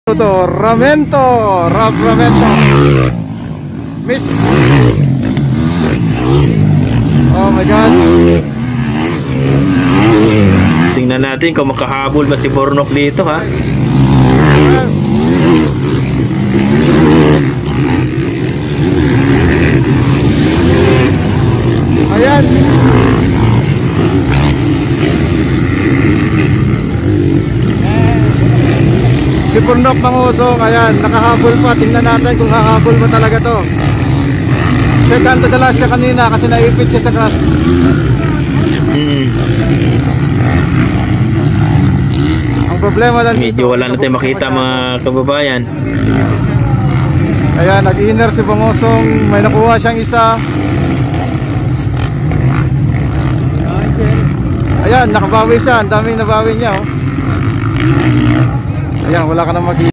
Ito, Ramento, Ramento. Miss. Oh my God. Tingnan natin kung makahabol ba si Bornok dito, ha? Ayan. Si Bornok Mangusong, ayan, nakahabol pa. Tingnan natin kung hahabol ba talaga to. Second to the last siya kanina kasi naipit siya sa grass. Ang problema lang dito, medyo wala na tayo makita mga kababayan. Ayan, nag-inner si Bangosong. May nakuha siyang isa. Ayan, nakabawi siya. Ang daming nabawi niya, oh. Ayan, wala ka na makita.